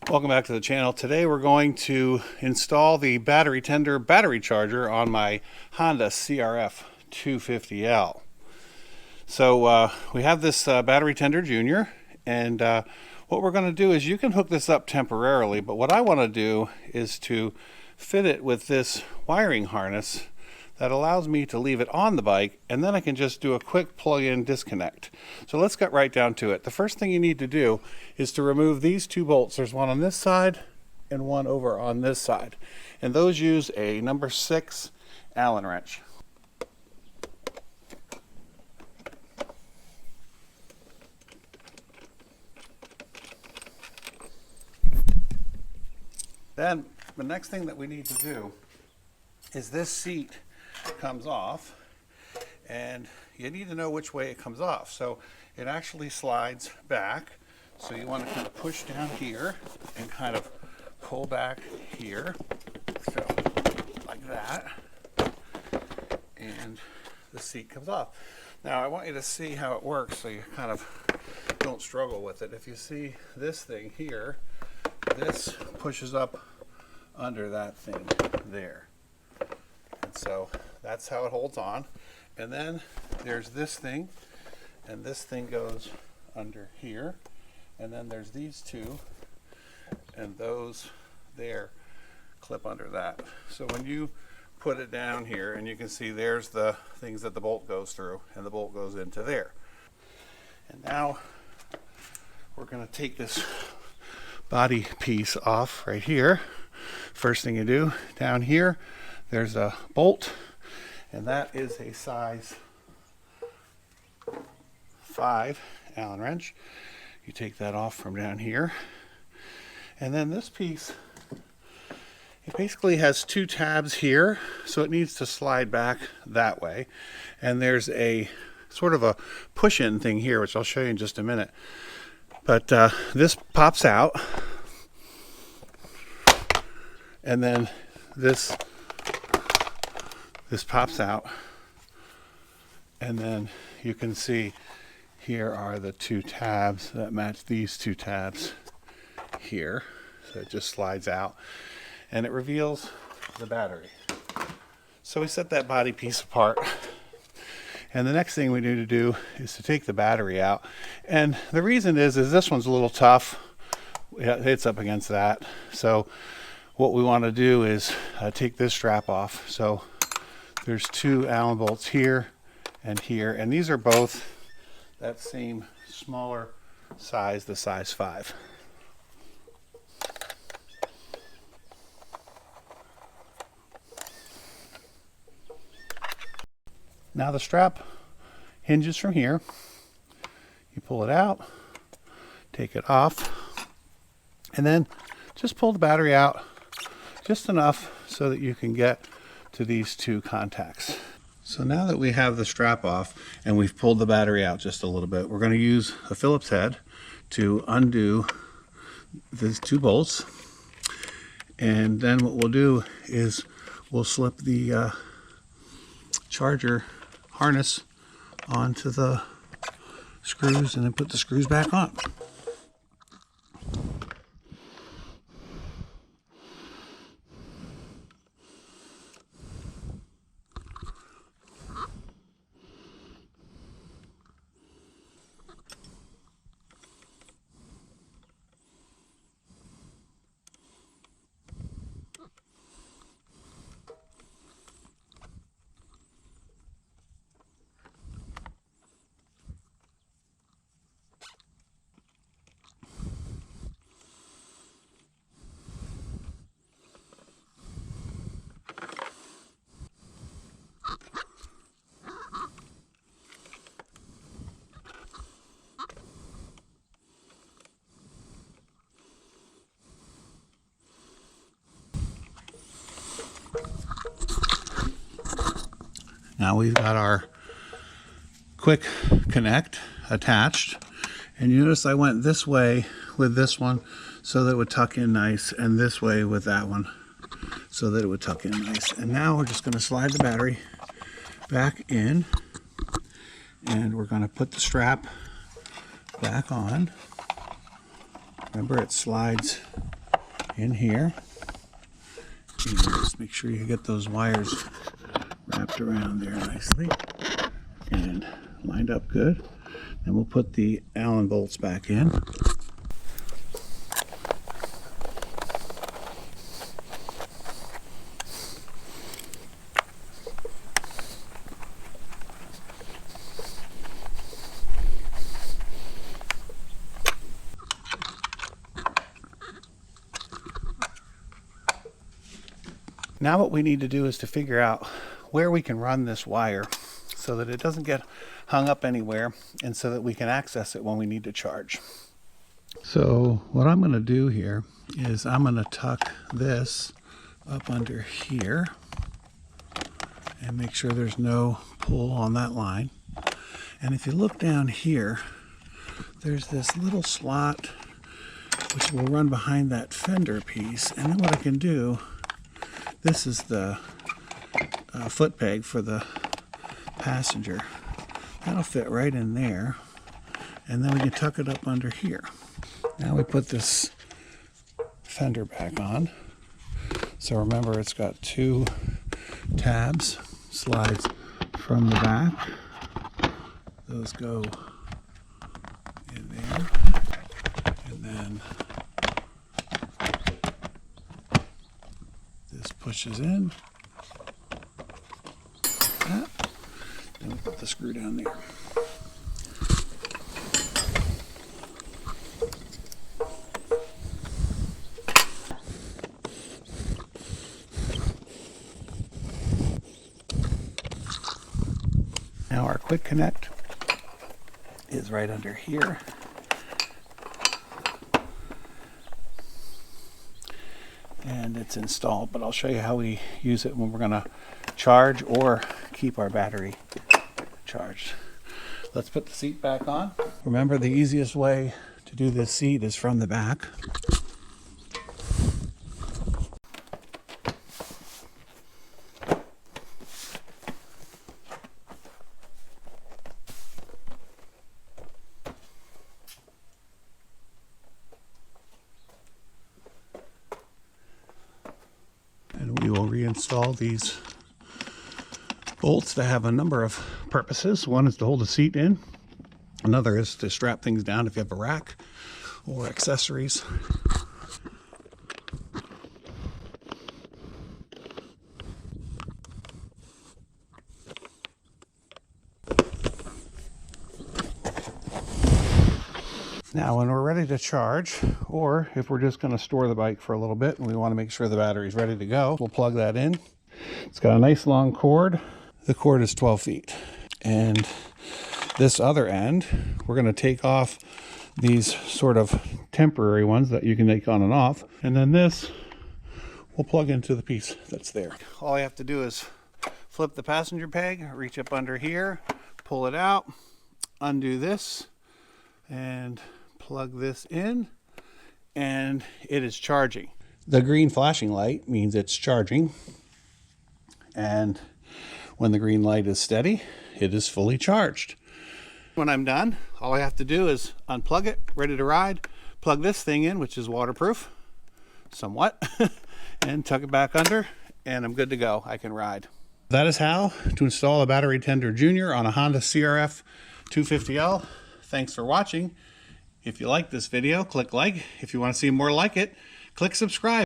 Welcome back to the channel. Today we're going to install the battery tender battery charger on my Honda CRF250L. So we have this battery tender junior, and what we're going to do is you can hook this up temporarily, but what I want to do is to fit it with this wiring harness that allows me to leave it on the bike, and then I can just do a quick plug-in disconnect. So let's get right down to it. The first thing you need to do is to remove these two bolts. There's one on this side and one over on this side, and those use a number 6 Allen wrench. Then the next thing that we need to do is this seat comes off, and you need to know which way it comes off. So it actually slides back, so you want to kind of push down here and kind of pull back here, so like that, and the seat comes off. Now I want you to see how it works so you kind of don't struggle with it. If you see this thing here, this pushes up under that thing there, and so that's how it holds on. And then there's this thing, and this thing goes under here, and then there's these two, and those there clip under that. So when you put it down here, and you can see there's the things that the bolt goes through, and the bolt goes into there. And now we're going to take this body piece off right here. First thing you do, down here there's a bolt, and that is a size 5 Allen wrench. You take that off from down here, and then this piece, it basically has two tabs here, so it needs to slide back that way, and there's a sort of a push-in thing here, which I'll show you in just a minute. But this pops out, and then this pops out, and then you can see here are the two tabs that match these two tabs here. So it just slides out and it reveals the battery. So we set that body piece apart, and the next thing we need to do is to take the battery out. And the reason is this one's a little tough. It hits up against that. So what we want to do is take this strap off. So there's two Allen bolts here, and these are both that same smaller size, the size 5. Now the strap hinges from here. You pull it out, take it off, and then just pull the battery out just enough so that you can get to these two contacts. So now that we have the strap off and we've pulled the battery out just a little bit, we're going to use a Phillips head to undo these two bolts. And then what we'll do is we'll slip the charger harness onto the screws and then put the screws back on. Now we've got our quick connect attached, and you notice I went this way with this one so that it would tuck in nice, and this way with that one so that it would tuck in nice. And now we're just going to slide the battery back in, and we're going to put the strap back on. Remember, it slides in here. And just make sure you get those wires wrapped around there nicely and lined up good. Then we'll put the Allen bolts back in. Now what we need to do is to figure out where we can run this wire so that it doesn't get hung up anywhere and so that we can access it when we need to charge. So what I'm going to do here is I'm going to tuck this up under here and make sure there's no pull on that line. And if you look down here, there's this little slot which will run behind that fender piece. And then what I can do, this is the foot peg for the passenger. That'll fit right in there. And then we can tuck it up under here. Now we put this fender back on. So remember, it's got two tabs, slides from the back. Those go in there. And then this pushes in. Like that. Then we put the screw down there. Now our quick connect is right under here. And it's installed, but I'll show you how we use it when we're going to charge or keep our battery charged. Let's put the seat back on. Remember, the easiest way to do this seat is from the back. And we will reinstall these bolts that have a number of purposes. One is to hold the seat in. Another is to strap things down if you have a rack or accessories. Now when we're ready to charge, or if we're just going to store the bike for a little bit and we want to make sure the battery's ready to go, we'll plug that in. It's got a nice long cord. The cord is 12 feet. And this other end, we're going to take off these sort of temporary ones that you can take on and off. And then this will plug into the piece that's there. All I have to do is flip the passenger peg, reach up under here, pull it out, undo this, and plug this in, and it is charging. The green flashing light means it's charging, and when the green light is steady, it is fully charged. When I'm done, all I have to do is unplug it, ready to ride, plug this thing in, which is waterproof, somewhat, and tuck it back under, and I'm good to go. I can ride. That is how to install a battery tender junior on a Honda CRF250L. Thanks for watching. If you like this video, click like. If you want to see more like it, click subscribe.